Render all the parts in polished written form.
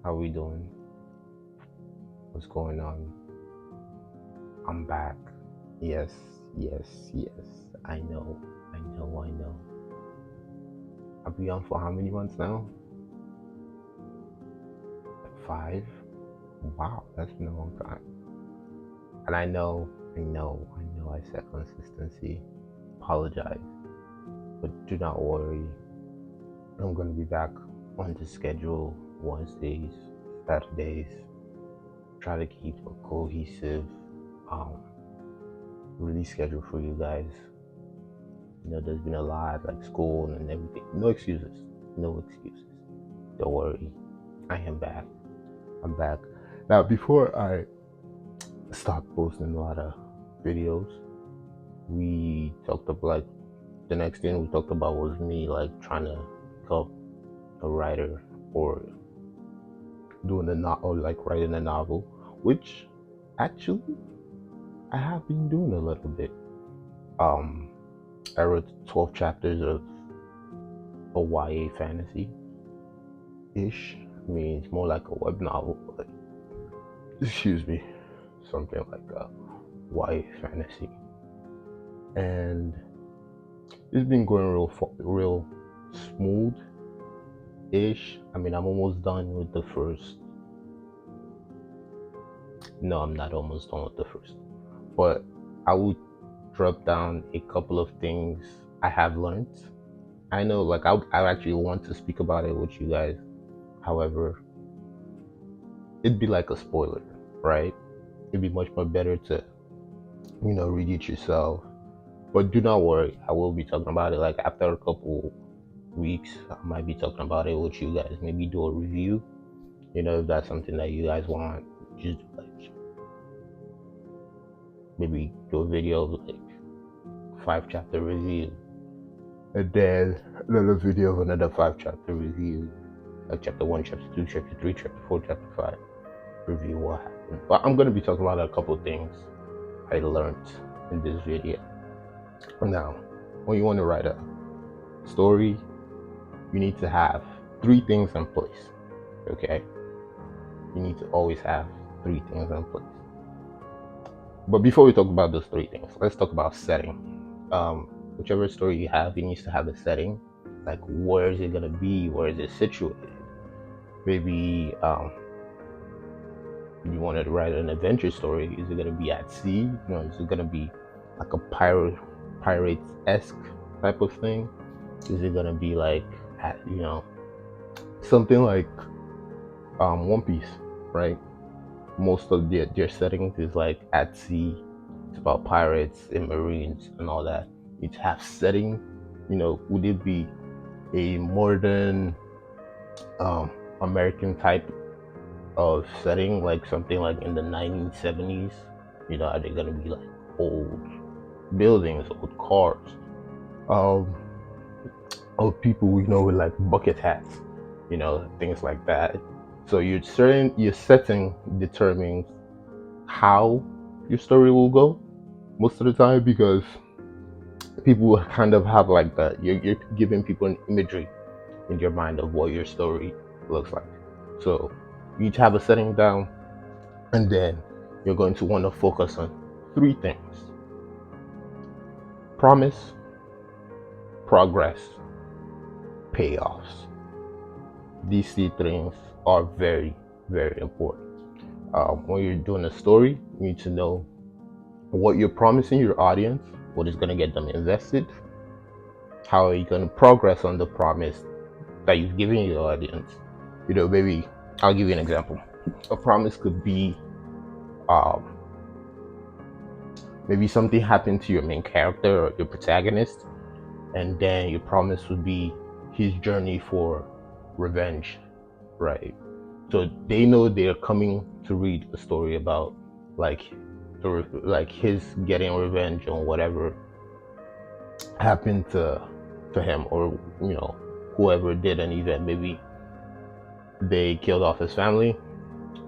How we doing? What's going on? I'm back. Yes, yes. I know. I've been on for how many months now? Like 5? Wow, that's been a long time. And I said consistency. Apologize. But do not worry. I'm gonna be back on the schedule Wednesdays, Saturdays. Try to keep a cohesive um release schedule for you guys. There's been a lot like school and everything. No excuses. No excuses. Don't worry. I am back. I'm back. Now, before I start posting a lot of videos, we talked about like the next thing we talked about was me like trying to become a writer or doing a or like writing a novel, which actually I have been doing a little bit. I wrote 12 chapters of a YA fantasy ish. I mean, it's more like a web novel, but excuse me, something like a YA fantasy. And it's been going real smooth ish. I mean, I'm almost done with the first. No, I'm not almost done with the first, but I would drop down a couple of things I have learned. I know, like, I actually want to speak about it with you guys. However, it'd be like a spoiler, right? It'd be much more better to, read it yourself. But do not worry, I will be talking about it. Like after a couple weeks, I might be talking about it with you guys. Maybe do a review. If that's something that you guys want, just like maybe do a video of like 5-chapter review, and then another video of another 5-chapter review, like chapter 1, chapter 2, chapter 3, chapter 4, chapter 5 review what happened. But I'm gonna be talking about a couple of things I learned in this video. Now, when you want to write a story, you need to have 3 things in place. Okay, you need to always have 3 things in place. But before we talk about those 3 things, let's talk about setting. Whichever story you have, it needs to have a setting. Like, where is it gonna be? Where is it situated? Maybe you wanted to write an adventure story. Is it gonna be at sea? Is it gonna be like a pirate-esque type of thing? Is it gonna be like at, something like One Piece, right? Most of their settings is like at sea. It's about pirates and marines and all that. It's have setting. Would it be a modern American type of setting, like something like in the 1970s? Are they gonna be like old buildings, old cars, old people with like bucket hats, things like that. So your setting determines how your story will go most of the time, because people will kind of have like that. You're giving people an imagery in your mind of what your story looks like. So you need to have a setting down, and then you're going to want to focus on 3 things: promise, progress, payoffs. These 3 things are very, very important. When you're doing a story, you need to know what you're promising your audience, what is going to get them invested, how are you going to progress on the promise that you've given your audience. Maybe I'll give you an example. A promise could be maybe something happened to your main character or your protagonist, and then your promise would be his journey for revenge, right? So they know they're coming to read a story about like his getting revenge on whatever happened to him, or whoever did an event. Maybe they killed off his family.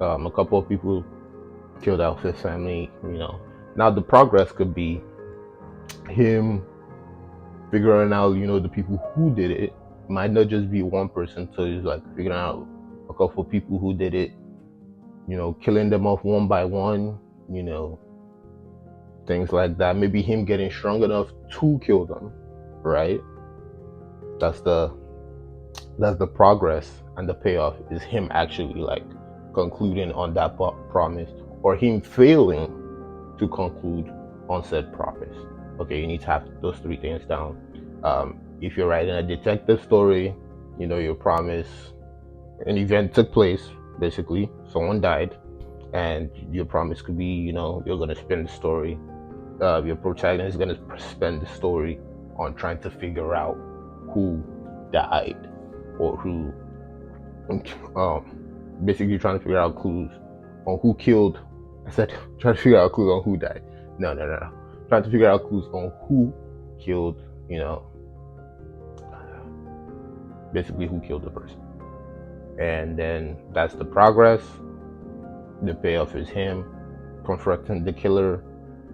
A couple of people killed off his family. Now the progress could be him figuring out the people who did it. Might not just be one person, so he's like figuring out a up for people who did it, killing them off one by one, you know, things like that. Maybe him getting strong enough to kill them, right? That's the progress, and the payoff is him actually like concluding on that promise, or him failing to conclude on said promise. Okay, you need to have those three things down. If you're writing a detective story, your promise, an event took place, basically someone died, and your promise could be, you're going to spend the story, your protagonist is going to spend the story on trying to figure out who died, or who, basically trying to figure out clues on who killed. I said trying to figure out clues on who died. No. Trying to figure out clues on who killed, basically who killed the person. And then that's the progress. The payoff is him confronting the killer,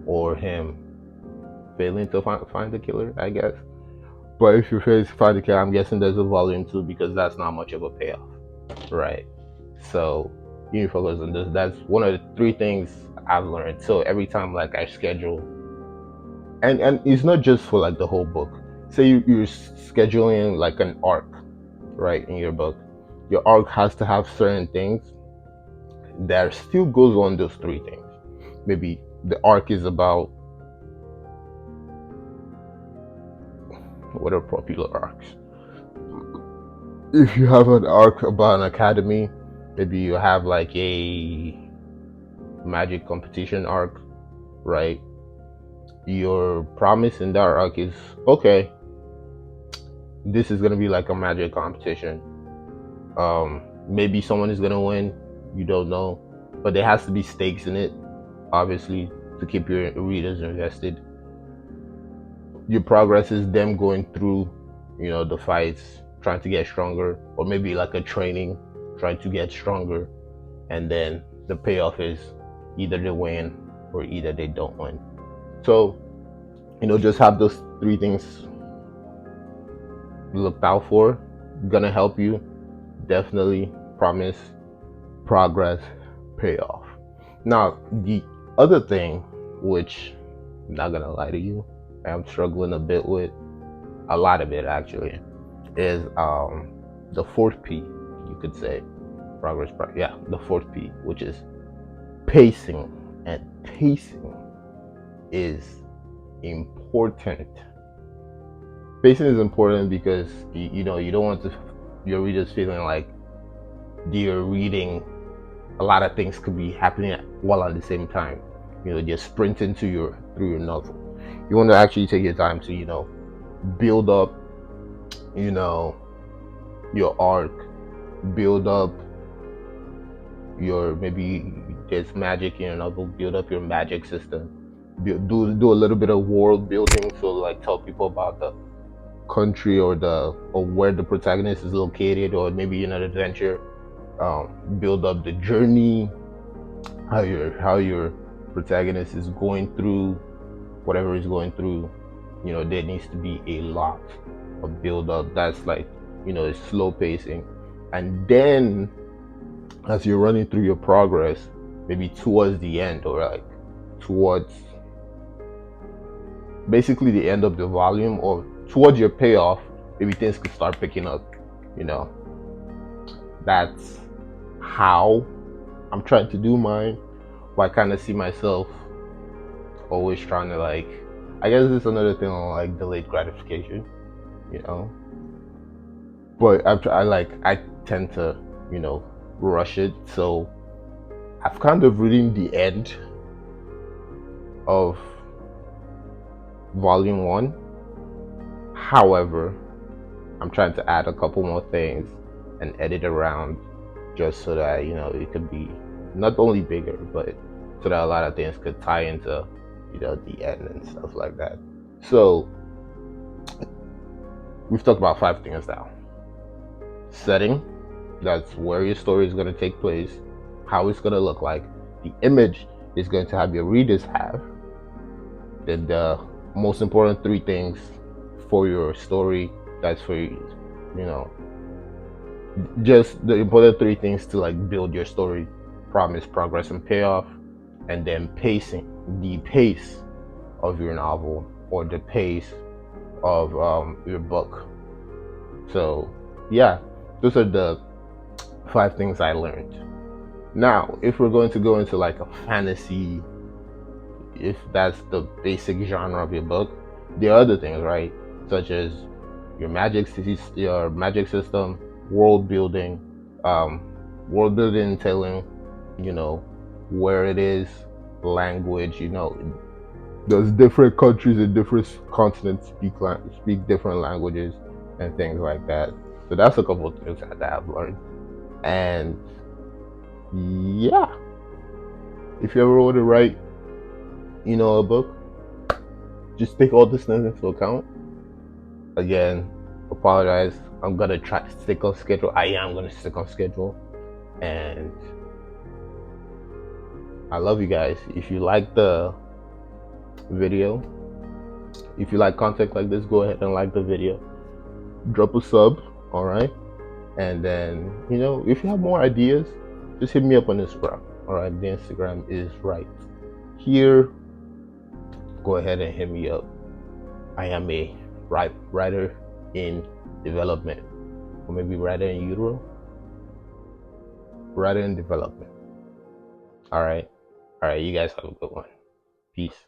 or him failing to find the killer, I guess. But if you fail to find the killer, I'm guessing there's a volume 2, because that's not much of a payoff, right? So you need to focus on this. That's one of the three things I've learned. So every time like I schedule, and it's not just for like the whole book. Say you're scheduling like an arc, right, in your book. Your arc has to have certain things that still goes on those three things. Maybe the arc is about, what are popular arcs? If you have an arc about an academy, maybe you have like a magic competition arc, right? Your promise in that arc is, okay, this is gonna be like a magic competition. Maybe someone is gonna win, you don't know, but there has to be stakes in it, obviously, to keep your readers invested. Your progress is them going through, the fights, trying to get stronger, or maybe like a training, trying to get stronger, and then the payoff is either they win or either they don't win. So, just have those three things looked out for. Gonna help you, definitely. Promise, progress, payoff. Now, the other thing, which I'm not gonna lie to you, I'm struggling a bit with, a lot of it actually, is the fourth P, you could say. Progress, the fourth P, which is pacing. And pacing is important. Pacing is important because you don't want your readers feeling like they're reading, a lot of things could be happening while at the same time. Just sprinting through your novel. You want to actually take your time to build up your arc, build up your, maybe there's magic in your novel, build up your magic system, do a little bit of world building, so like tell people about the country, or where the protagonist is located, or maybe an adventure. Build up the journey, how your protagonist is going through whatever he's going through. There needs to be a lot of build up. That's like, slow pacing. And then as you're running through your progress, maybe towards the end, or like towards basically the end of the volume, or towards your payoff, maybe things could start picking up. That's how I'm trying to do mine. But I kind of see myself always trying to, like, I guess it's another thing on like delayed gratification, but I tend to rush it. So I've kind of reading the end of volume 1. However, I'm trying to add a couple more things and edit around, just so that it could be not only bigger, but so that a lot of things could tie into the end and stuff like that. So we've talked about 5 things now. Setting, that's where your story is going to take place, how it's going to look like. The image is going to have your readers have. Then the most important 3 things for your story, that's for just the important three things to like build your story: promise, progress, and payoff. And then pacing, the pace of your novel or the pace of your book. So yeah, those are the 5 things I learned. Now, if we're going to go into like a fantasy, if that's the basic genre of your book, there are other things, right? Such as your magic system, world building, um, world building, telling, you know, where it is, language. There's different countries and different continents speak different languages and things like that. So that's a couple of things that I've learned. And yeah, if you ever want to write, a book, just take all these things into account. Again, apologize. I'm gonna try to stick on schedule. I am gonna stick on schedule, and I love you guys. If you like the video, if you like content like this, go ahead and like the video. Drop a sub, all right? And then, if you have more ideas, just hit me up on Instagram. All right, the Instagram is right here. Go ahead and hit me up. I am a writer in development, or maybe writer in utero, writer in development. All right, you guys have a good one. Peace.